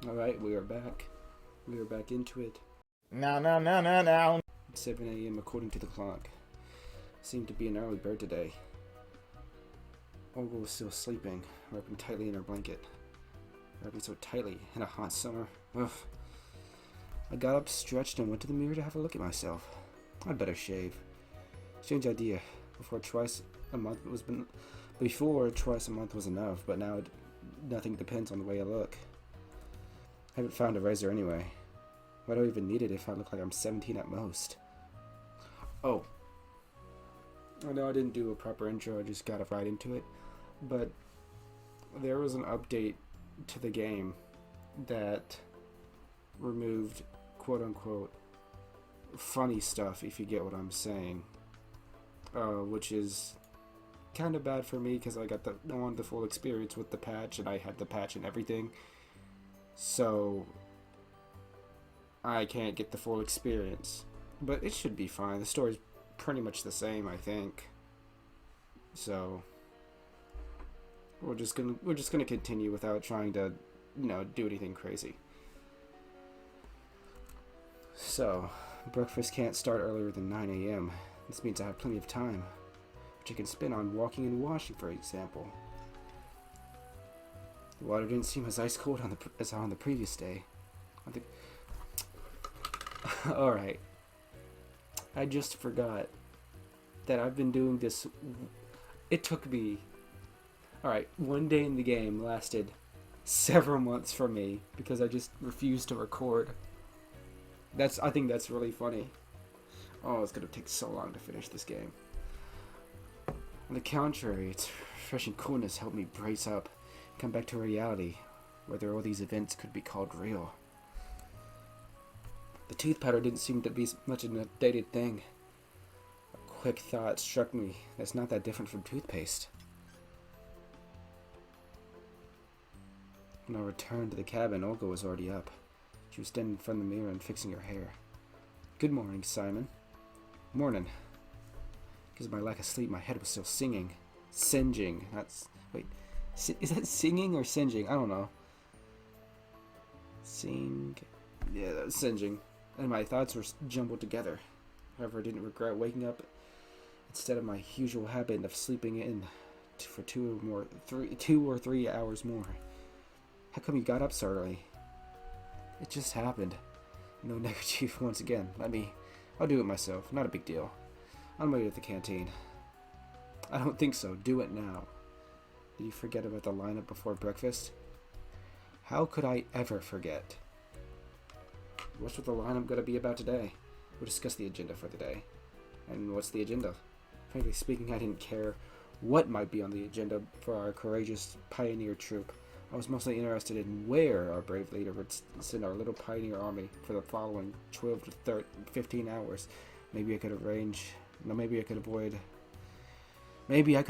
Alright, we are back. We are back into it. No, no, no, no, no. It's 7 a.m. according to the clock. Seemed to be an early bird today. Olga was still sleeping, wrapping tightly in her blanket. Wrapping so tightly in a hot summer. Ugh. I got up, stretched, and went to the mirror to have a look at myself. I'd better shave. Strange idea. Before twice a month was enough, but now nothing depends on the way I look. I haven't found a razor anyway. Why do I even need it if I look like I'm 17 at most? Oh. I know I didn't do a proper intro, I just got right into it. But there was an update to the game that removed quote-unquote funny stuff, if you get what I'm saying. Which is kind of bad for me because I wanted the full experience with the patch, and I had the patch and everything. So I can't get the full experience, but it should be fine. The story's pretty much the same, I think. So we're just gonna continue without trying to, do anything crazy. So breakfast can't start earlier than 9 a.m. This means I have plenty of time, which I can spend on walking and washing, for example. The water didn't seem as ice cold as on the previous day. Alright. I just forgot that I've been doing this. It took me. Alright, one day in the game lasted several months for me because I just refused to record. I think that's really funny. Oh, it's gonna take so long to finish this game. On the contrary, its refreshing coolness helped me brace up, come back to reality, whether all these events could be called real. The tooth powder didn't seem to be much of an updated thing. A quick thought struck me that's not that different from toothpaste. When I returned to the cabin, Olga was already up. She was standing in front of the mirror and fixing her hair. "Good morning, Simon." "Morning." Because of my lack of sleep, my head was still singing. Singeing. Is that singing or singeing? I don't know. Yeah, that was singeing. And my thoughts were jumbled together. However, I didn't regret waking up instead of my usual habit of sleeping in for 2 or 3 hours more. How come you got up so early? It just happened. No negative once again. I'll do it myself. Not a big deal. On my way to the canteen. I don't think so. Do it now. Did you forget about the lineup before breakfast? How could I ever forget? What's with the lineup going to be about today? We'll discuss the agenda for the day. And what's the agenda? Frankly speaking, I didn't care what might be on the agenda for our courageous pioneer troop. I was mostly interested in where our brave leader would send our little pioneer army for the following 12 to 15 hours. Maybe I could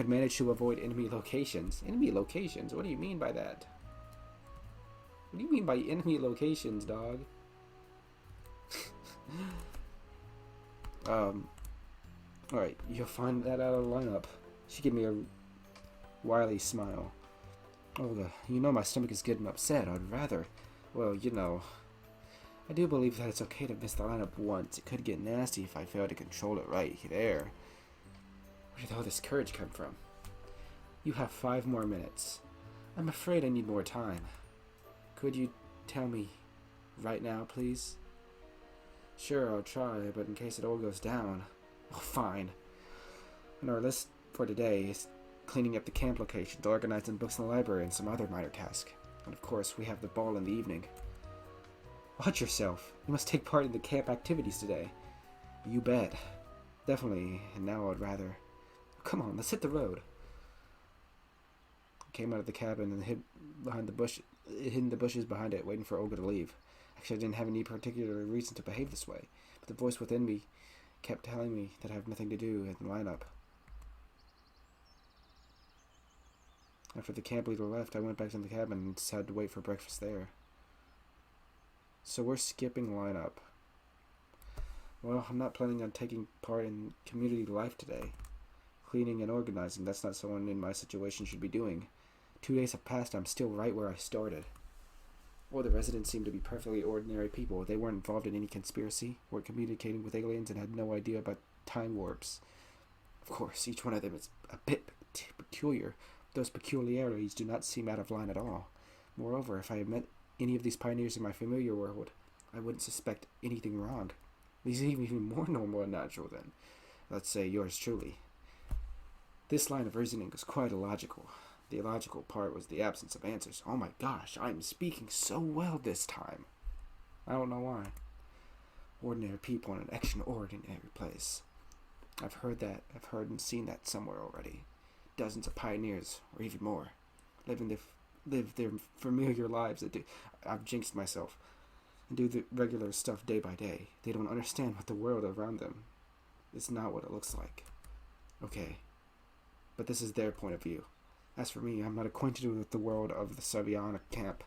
manage to avoid enemy locations. Enemy locations? What do you mean by that? What do you mean by enemy locations, dog? Alright, you'll find that out of the lineup. She gave me a wily smile. Olga, my stomach is getting upset. I do believe that it's okay to miss the lineup once. It could get nasty if I fail to control it right there. Where did all this courage come from? You have 5 more minutes. I'm afraid I need more time. Could you tell me right now, please? Sure, I'll try, but in case it all goes down... Oh, fine. And our list for today is cleaning up the camp locations, organizing books in the library, and some other minor tasks. And of course, we have the ball in the evening. Watch yourself. You must take part in the camp activities today. You bet. Definitely, and now I'd rather... Come on, let's hit the road. I came out of the cabin and hid in the bushes behind it, waiting for Olga to leave. Actually, I didn't have any particular reason to behave this way, but the voice within me kept telling me that I have nothing to do in the lineup. After the camp leader left, I went back to the cabin and decided to wait for breakfast there. So we're skipping lineup. Well, I'm not planning on taking part in community life today. Cleaning and organizing, that's not someone in my situation should be doing. 2 days have passed, I'm still right where I started. All the residents seemed to be perfectly ordinary people. They weren't involved in any conspiracy, weren't communicating with aliens, and had no idea about time warps. Of course, each one of them is a bit peculiar. Those peculiarities do not seem out of line at all. Moreover, if I had met any of these pioneers in my familiar world, I wouldn't suspect anything wrong. These seem even more normal and natural than, let's say, yours truly. This line of reasoning was quite illogical. The illogical part was the absence of answers. Oh my gosh, I'm speaking so well this time. I don't know why. Ordinary people in an extraordinary place. I've heard and seen that somewhere already. Dozens of pioneers, or even more, live their familiar lives that do. I've jinxed myself. And do the regular stuff day by day. They don't understand what the world around them is not what it looks like. Okay, but this is their point of view. As for me, I'm not acquainted with the world of the Saviana camp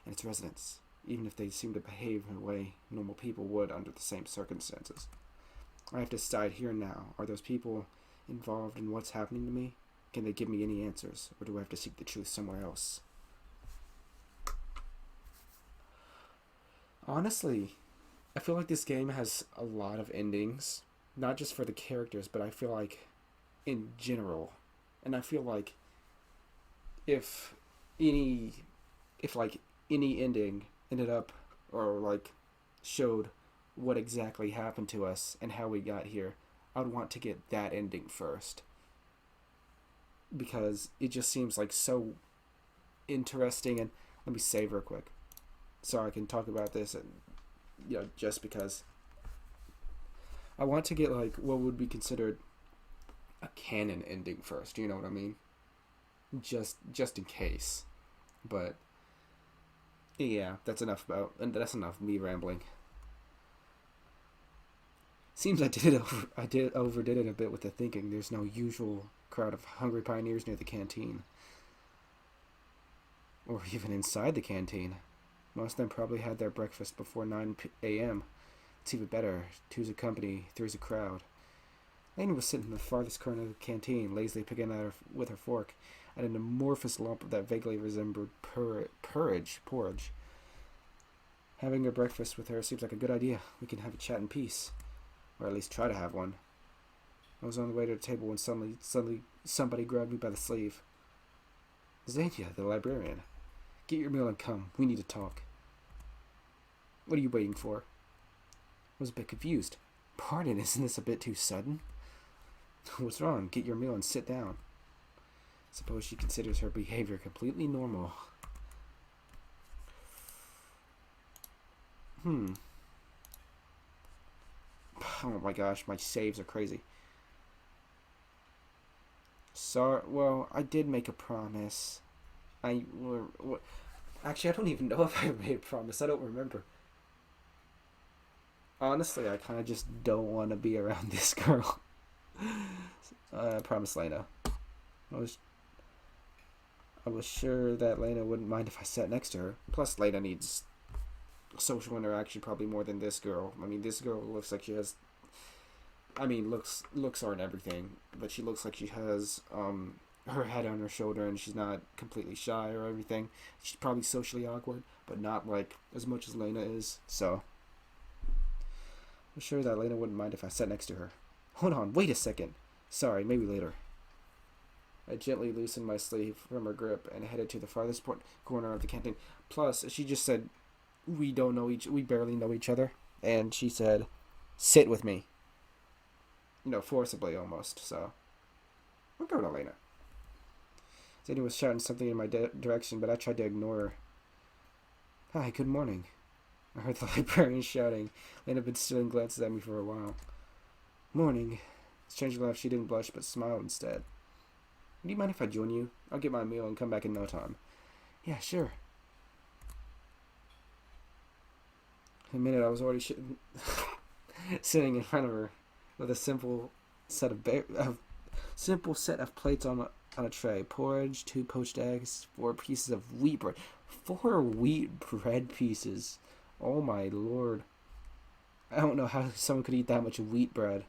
and its residents, even if they seem to behave in a way normal people would under the same circumstances. I have to decide here and now, are those people involved in what's happening to me? Can they give me any answers, or do I have to seek the truth somewhere else? Honestly, I feel like this game has a lot of endings, not just for the characters, but I feel like in general. And I feel like if any ending ended up or like showed what exactly happened to us and how we got here, I would want to get that ending first, because it just seems like so interesting. And let me save real quick so I can talk about this, and just because I want to get like what would be considered a canon ending first, you know what I mean? Just in case. But yeah, that's enough me rambling. Seems I overdid it a bit with the thinking. There's no usual crowd of hungry pioneers near the canteen, or even inside the canteen. Most of them probably had their breakfast before 9 a.m. It's even better. Two's a company, three's a crowd. Lena was sitting in the farthest corner of the canteen, lazily picking at her with her fork at an amorphous lump that vaguely resembled porridge. Having her breakfast with her seems like a good idea. We can have a chat in peace, or at least try to have one. I was on the way to the table when suddenly somebody grabbed me by the sleeve. Xenia, the librarian. Get your meal and come. We need to talk. What are you waiting for? I was a bit confused. Pardon, isn't this a bit too sudden? What's wrong? Get your meal and sit down. Suppose she considers her behavior completely normal. Oh my gosh, my saves are crazy. Sorry, well, I did make a promise. Actually, I don't even know if I made a promise. I don't remember. Honestly, I kind of just don't want to be around this girl. I promised Lena. I was sure that Lena wouldn't mind if I sat next to her. Plus, Lena needs social interaction probably more than this girl. I mean, this girl looks like she has... I mean, looks aren't everything, but she looks like she has her head on her shoulder, and she's not completely shy or everything. She's probably socially awkward, but not like as much as Lena is. So I'm sure that Lena wouldn't mind if I sat next to her. Hold on, wait a second. Sorry, maybe later. I gently loosened my sleeve from her grip and headed to the farthest corner of the canteen. Plus, she just said, we barely know each other. And she said, sit with me. Forcibly almost, so. I'll go to Lena. Xenia was shouting something in my direction, but I tried to ignore her. Hi, good morning. I heard the librarian shouting. Lena had been stealing glances at me for a while. Morning. Strangely enough, she didn't blush, but smiled instead. Do you mind if I join you? I'll get my meal and come back in no time. Yeah, sure. In a minute, I was already sitting in front of her with a simple set of plates on a tray. Porridge, 2 poached eggs, 4 pieces of wheat bread. 4 wheat bread pieces. Oh my lord. I don't know how someone could eat that much wheat bread.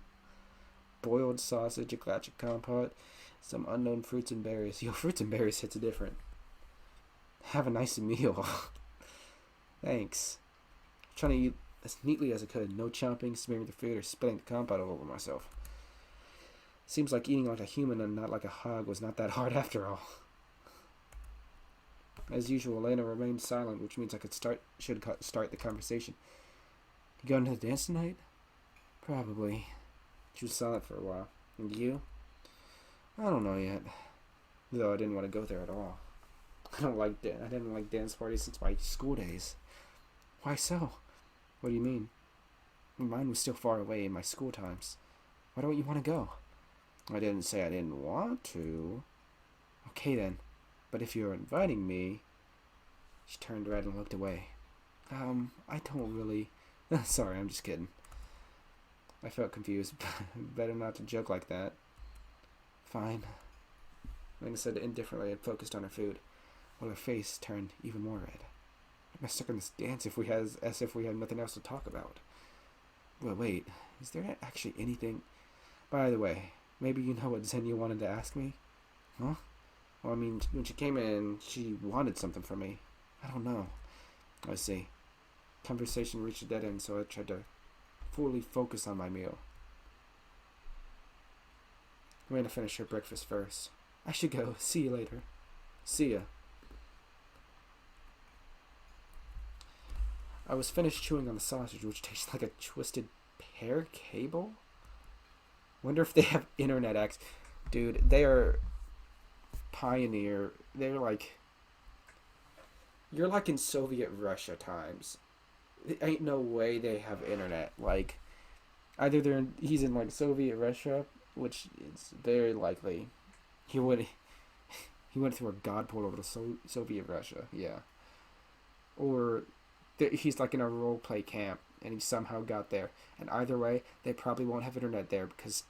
Boiled sausage, a glass of compote, some unknown fruits and berries. Fruits and berries hits different. Have a nice meal. Thanks. Trying to eat as neatly as I could. No chomping, smearing the food, or spilling the compound all over myself. Seems like eating like a human and not like a hog was not that hard after all. As usual, Elena remained silent, which means I should start the conversation. You going to the dance tonight? Probably. She was silent for a while. And you? I don't know yet. Though I didn't want to go there at all. I didn't like dance parties since my school days. Why so? What do you mean? Mine was still far away in my school times. Why don't you want to go? I didn't say I didn't want to. Okay then. But if you're inviting me... She turned red and looked away. I don't really... Sorry, I'm just kidding. I felt confused. Better not to joke like that. Fine. Lena said indifferently and focused on her food, while her face turned even more red. Am I stuck in this dance as if we had nothing else to talk about? Well, wait. Is there actually anything... By the way, maybe you know what Xenia wanted to ask me? Huh? Well, I mean, when she came in, she wanted something from me. I don't know. I see. Conversation reached a dead end, so I tried to fully focus on my meal. I'm going to finish her breakfast first. I should go. See you later. See ya. I was finished chewing on the sausage, which tastes like a twisted pear cable. Wonder if they have internet access. Dude, they are pioneer. They're like... You're like in Soviet Russia times. There ain't no way they have internet. Like, either he's in like Soviet Russia, which is very likely. He went through a god portal to Soviet Russia, yeah. Or he's like in a roleplay camp and he somehow got there. And either way, they probably won't have internet there because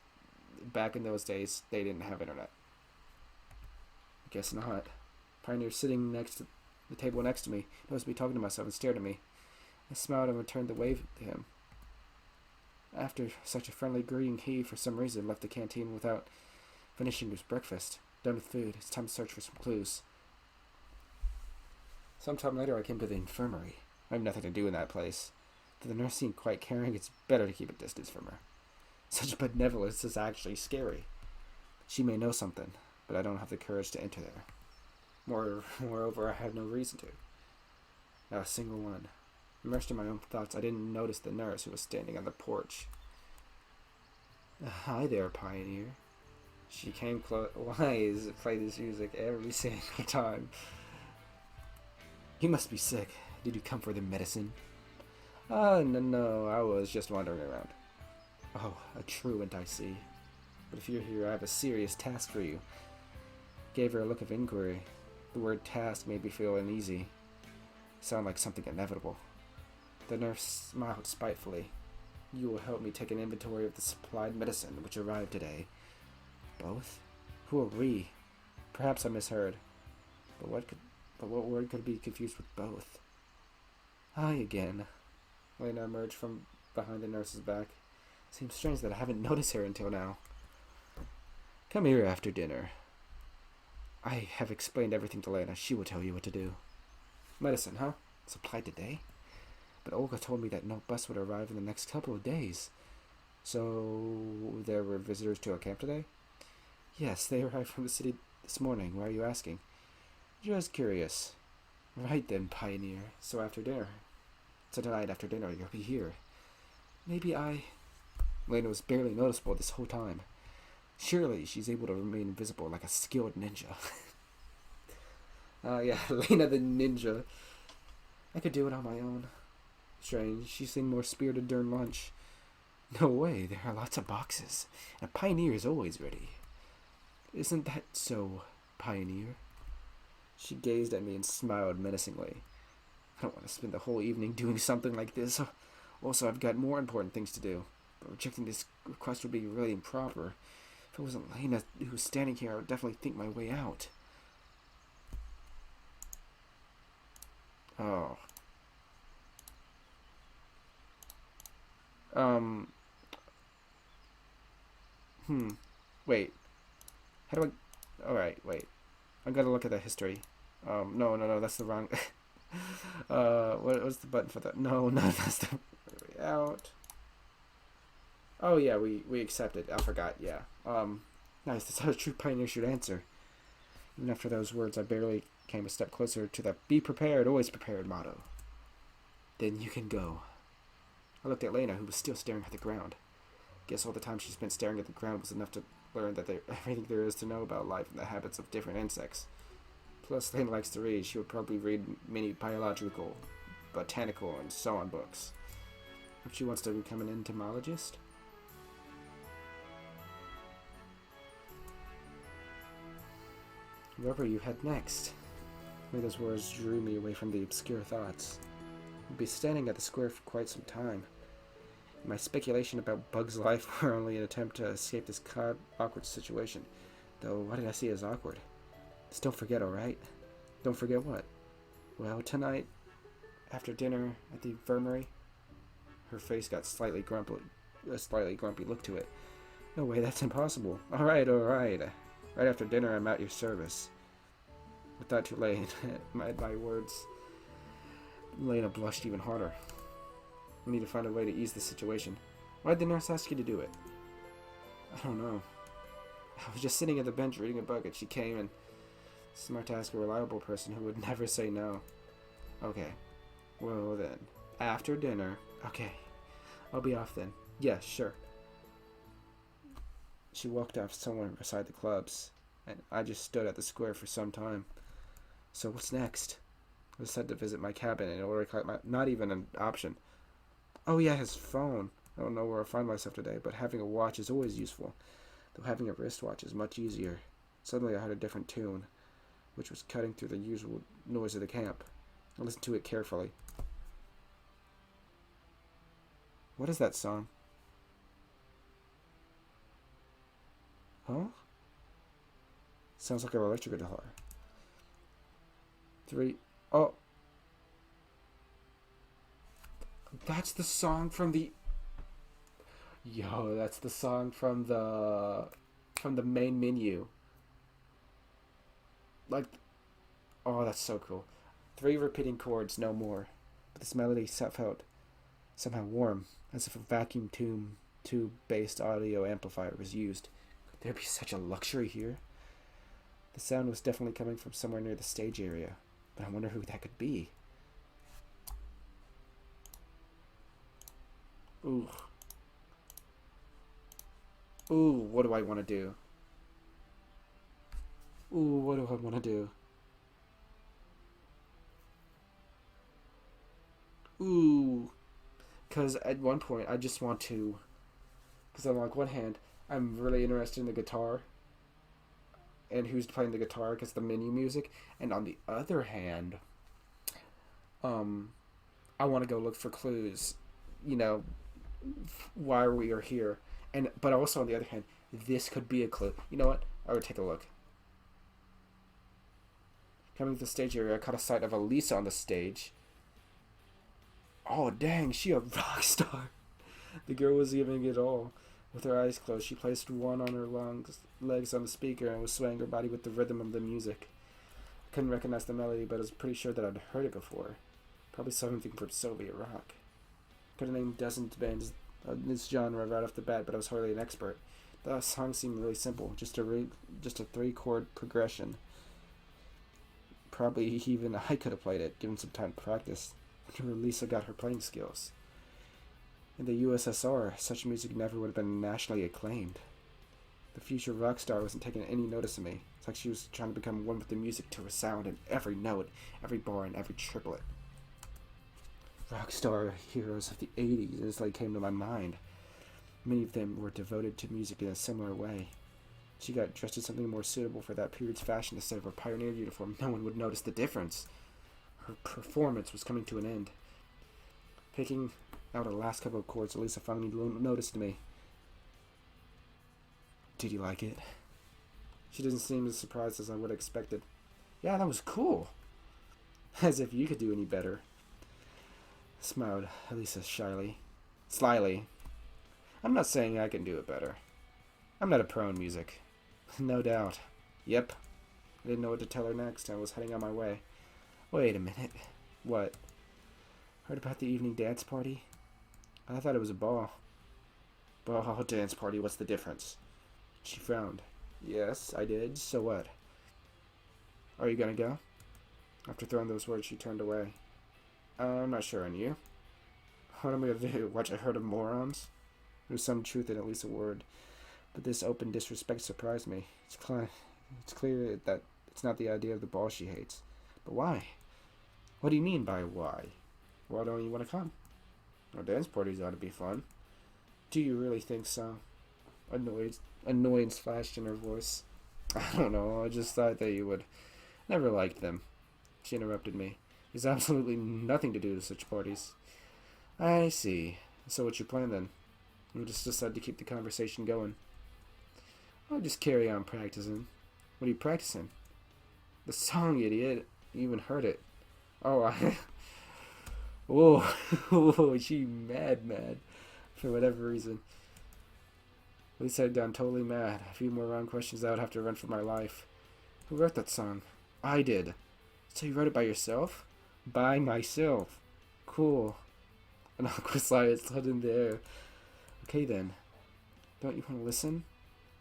back in those days they didn't have internet. I guess not. Pioneer sitting next to the table next to me noticed me talking to myself and stared at me. I smiled and returned the wave to him. After such a friendly greeting, he, for some reason, left the canteen without finishing his breakfast. Done with food, it's time to search for some clues. Sometime later, I came to the infirmary. I have nothing to do in that place. Though the nurse seemed quite caring, it's better to keep a distance from her. Such benevolence is actually scary. She may know something, but I don't have the courage to enter there. Moreover, I have no reason to. Not a single one. Immersed in my own thoughts, I didn't notice the nurse who was standing on the porch. Hi there, Pioneer. She came close. Why is it play this music every single time? You must be sick. Did you come for the medicine? No, I was just wandering around. Oh, a truant, I see. But if you're here, I have a serious task for you. Gave her a look of inquiry. The word task made me feel uneasy. Sound like something inevitable. The nurse smiled spitefully. You will help me take an inventory of the supplied medicine which arrived today. Both? Who are we? Perhaps I misheard. But what word could be confused with both? Hi again. Lena emerged from behind the nurse's back. Seems strange that I haven't noticed her until now. Come here after dinner. I have explained everything to Lena. She will tell you what to do. Medicine, huh? Supplied today? But Olga told me that no bus would arrive in the next couple of days. So there were visitors to our camp today? Yes, they arrived from the city this morning. Why are you asking? Just curious. Right then, Pioneer. So tonight after dinner, you'll be here. Lena was barely noticeable this whole time. Surely she's able to remain invisible like a skilled ninja. Yeah, Lena the ninja. I could do it on my own. Strange, she seemed more spirited during lunch. No way, there are lots of boxes. And a Pioneer is always ready. Isn't that so, Pioneer? She gazed at me and smiled menacingly. I don't want to spend the whole evening doing something like this. Also, I've got more important things to do. But rejecting this request would be really improper. If it wasn't Lena who was standing here, I would definitely think my way out. Oh. Wait. How do I... Alright, wait. I gotta look at the history. No, that's the wrong... What's the button for that? No, no, that's the way out. Oh yeah, we accepted. I forgot. Yeah. Nice. That's how a true pioneer should answer. Even after those words, I barely came a step closer to the "Be prepared, always prepared" motto. Then you can go. I looked at Lena, who was still staring at the ground. Guess all the time she spent staring at the ground was enough to learn that everything there is to know about life and the habits of different insects. Plus, Lena likes to read. She would probably read many biological, botanical, and so on books. If she wants to become an entomologist. Wherever you head next. Maybe those words drew me away from the obscure thoughts. I'd be standing at the square for quite some time. My speculation about Bug's life were only an attempt to escape this awkward situation. Though, what did I see as awkward? Just don't forget, alright? Don't forget what? Well, tonight, after dinner at the infirmary, her face got a slightly grumpy look to it. No way, that's impossible. Alright. Right after dinner, I'm at your service. With that too late, my words, Lena blushed even harder. We need to find a way to ease the situation. Why did the nurse ask you to do it? I don't know. I was just sitting at the bench reading a book and she came and smart to ask a reliable person who would never say no. Okay. Well then. After dinner. Okay. I'll be off then. Yeah, sure. She walked off somewhere beside the clubs, and I just stood at the square for some time. So what's next? I decided to visit my cabin in order to collect my... Not even an option. Oh yeah, his phone. I don't know where I'll find myself today, but having a watch is always useful. Though having a wristwatch is much easier. Suddenly I heard a different tune, which was cutting through the usual noise of the camp. I listened to it carefully. What is that song? Huh? Sounds like an electric guitar. 3. Oh. That's the song from the... Yo, that's the song from the main menu. Like, oh, that's so cool. 3 repeating chords, no more. But this melody felt somehow warm, as if a vacuum tube-based audio amplifier was used. Could there be such a luxury here? The sound was definitely coming from somewhere near the stage area, but I wonder who that could be. Ooh. Ooh, what do I want to do? Ooh, what do I want to do? Ooh. Because at one point, I just want to... Because on like one hand, I'm really interested in the guitar. And who's playing the guitar, because the menu music. And on the other hand, I want to go look for clues. You know, why we are here. But also on the other hand, this could be a clue. You know what? I would take a look. Coming to the stage area, I caught a sight of Elisa on the stage. Oh, dang, she a rock star. The girl was giving it all. With her eyes closed, she placed one on her legs on the speaker and was swaying her body with the rhythm of the music. I couldn't recognize the melody, but I was pretty sure that I'd heard it before. Probably something from Soviet rock. Could have named dozens of bands in this genre right off the bat, but I was hardly an expert. The song seemed really simple, just a 3-chord progression. Probably even I could have played it, given some time to practice. Lisa got her playing skills. In the USSR, such music never would have been nationally acclaimed. The future rock star wasn't taking any notice of me. It's like she was trying to become one with the music to her sound in every note, every bar, and every triplet. Rock star heroes of the 80s instantly came to my mind. Many of them were devoted to music in a similar way. She got dressed in something more suitable for that period's fashion instead of her pioneer uniform. No one would notice the difference. Her performance was coming to an end. Picking out the last couple of chords, Elisa finally noticed me. Did you like it? She doesn't seem as surprised as I would have expected. Yeah, that was cool. As if you could do any better. Smiled Elisa slyly. I'm not saying I can do it better. I'm not a pro in music. No doubt. Yep. I didn't know what to tell her next. I was heading on my way. Wait a minute. What? Heard about the evening dance party? I thought it was a ball. Ball, dance party, what's the difference? She frowned. Yes, I did. So what? Are you gonna go? After throwing those words, she turned away. I'm not sure, and you? What am I gonna do? Watch a herd of morons? There was some truth in at least a word, but this open disrespect surprised me. It's clear that it's not the idea of the ball she hates. But why? What do you mean by why? Why don't you want to come? Our dance parties ought to be fun. Do you really think so? Annoyance flashed in her voice. I don't know, I just thought that you would. Never liked them. She interrupted me. There's absolutely nothing to do with such parties. I see. So what's your plan then? We'll just decide to keep the conversation going. I'll just carry on practicing. What are you practicing? The song, idiot. You even heard it. Oh, Whoa. Whoa, she mad. For whatever reason. Lisa had gone totally mad. A few more round questions I would have to run for my life. Who wrote that song? I did. So you wrote it by yourself? By myself. Cool. An awkward silence slid in the air. Okay then. Don't you want to listen?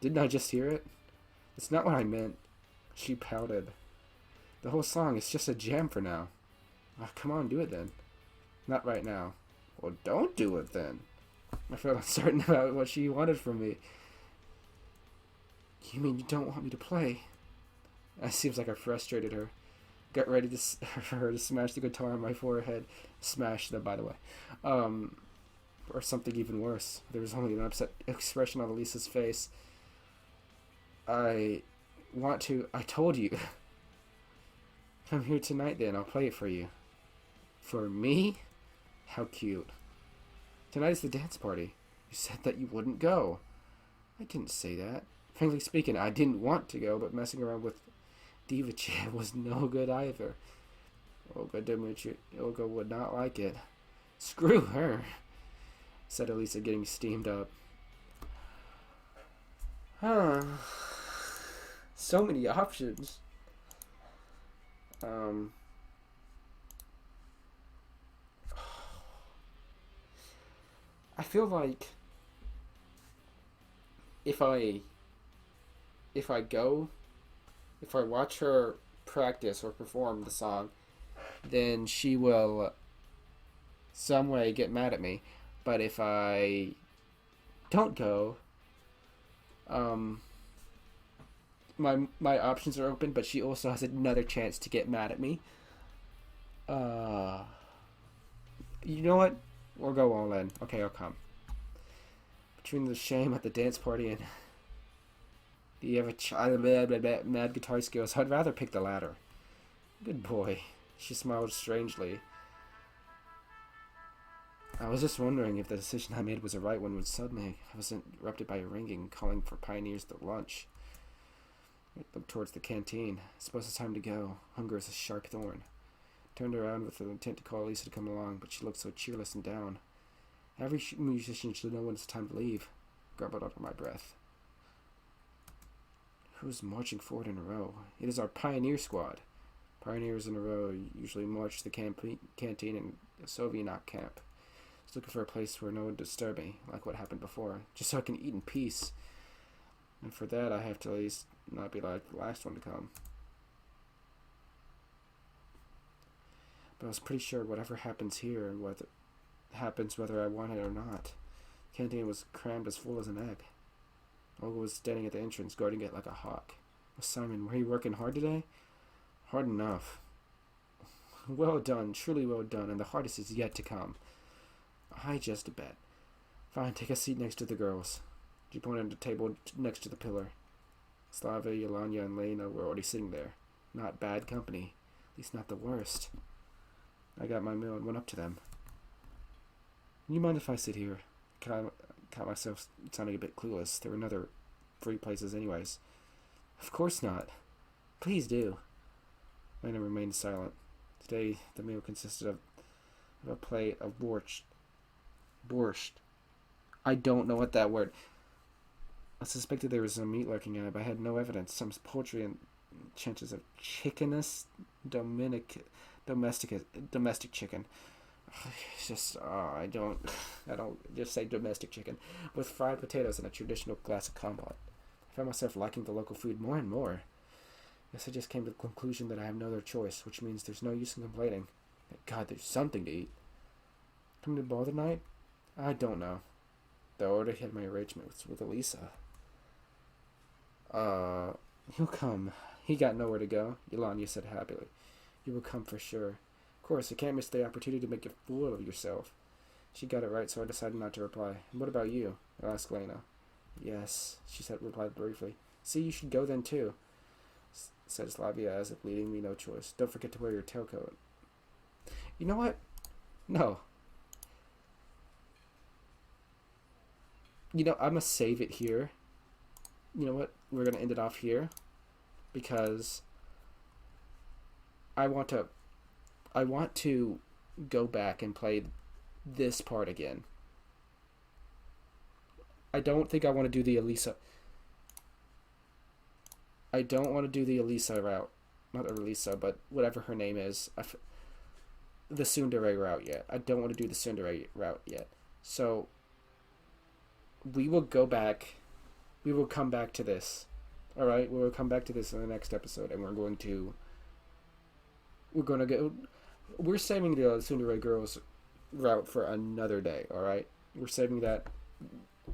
Didn't I just hear it? It's not what I meant. She pouted. The whole song is just a jam for now. Oh, come on, do it then. Not right now. Well, don't do it then. I felt uncertain about what she wanted from me. You mean you don't want me to play? It seems like I frustrated her. Got ready for her to smash the guitar on my forehead. Smash them, by the way. Or something even worse. There was only an upset expression on Elisa's face. I told you. Come here tonight then, I'll play it for you. For me? How cute. Tonight is the dance party. You said that you wouldn't go. I didn't say that. Frankly speaking, I didn't want to go, but messing around with Diva Chick was no good either. Olga would not like it. Screw her, said Elisa, getting steamed up. So many options. I feel like if I watch her practice or perform the song, then she will some way get mad at me. But if I don't go, my options are open, but she also has another chance to get mad at me. You know what? We'll go all in. Okay, I'll come. Between the shame at the dance party and the mad guitar skills, I'd rather pick the latter. Good boy. She smiled strangely. I was just wondering if the decision I made was the right one when suddenly I was interrupted by a ringing calling for pioneers to lunch. I looked towards the canteen. I suppose it's time to go. Hunger is a sharp thorn. Turned around with the intent to call Lisa to come along, but she looked so cheerless and down. Every musician should know when it's time to leave. Grumbled under my breath. Who's marching forward in a row? It is our pioneer squad. Pioneers in a row usually march to the canteen in the Soviet camp. Just looking for a place where no one would disturb me, like what happened before, just so I can eat in peace. And for that, I have to at least not be like the last one to come. But I was pretty sure whatever happens here and what happens whether I want it or not. The canteen was crammed as full as an egg. Olga was standing at the entrance, guarding it like a hawk. Simon, were you working hard today? Hard enough. Well done, truly well done, and the hardest is yet to come. I just bet. Fine, take a seat next to the girls. She pointed to the table next to the pillar. Slava, Yelanya, and Lena were already sitting there. Not bad company. At least not the worst. I got my meal and went up to them. You mind if I sit here? Caught myself sounding a bit clueless. There were another 3 places anyways. Of course not. Please do. Lena remained silent. Today, the meal consisted of a plate of borscht. Borscht. I don't know what that word... I suspected there was some meat lurking in it, but I had no evidence. Some poultry and chances of chickenus domestic chicken. It's just I don't just say domestic chicken with fried potatoes and a traditional glass of compote. I found myself liking the local food more and more. Guess I just came to the conclusion that I have no other choice, which means there's no use in complaining. Thank God there's something to eat. Coming to the ball tonight? I don't know. Though I already had my arrangements with Elisa. He'll come. He got nowhere to go, Yolanda said happily. You will come for sure. Of course, you can't miss the opportunity to make a fool of yourself. She got it right, so I decided not to reply. And what about you? I asked Lena. Yes, she said, replied briefly. See, you should go then too, said Slavia as if leaving me no choice. Don't forget to wear your tailcoat. You know what? No. You know, I'm going to save it here. You know what? We're going to end it off here. Because I want to go back and play this part again. I don't think I want to do the Elisa. I don't want to do the Elisa route. Not Elisa, but whatever her name is. The Tsundere route yet. I don't want to do the Tsundere route yet. So we will go back. We will come back to this. Alright, we will come back to this in the next episode, and we're going to go. We're saving the Tsundere girls route for another day. Alright, we're saving that.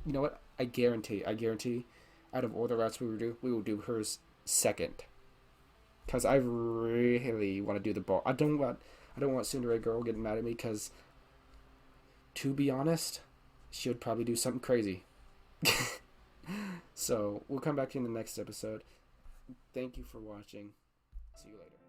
You know what? I guarantee. Out of all the routes we will do hers second. Because I really want to do the ball. I don't want Tsundere girl getting mad at me. Because, to be honest, she would probably do something crazy. So, we'll come back in the next episode. Thank you for watching. See you later.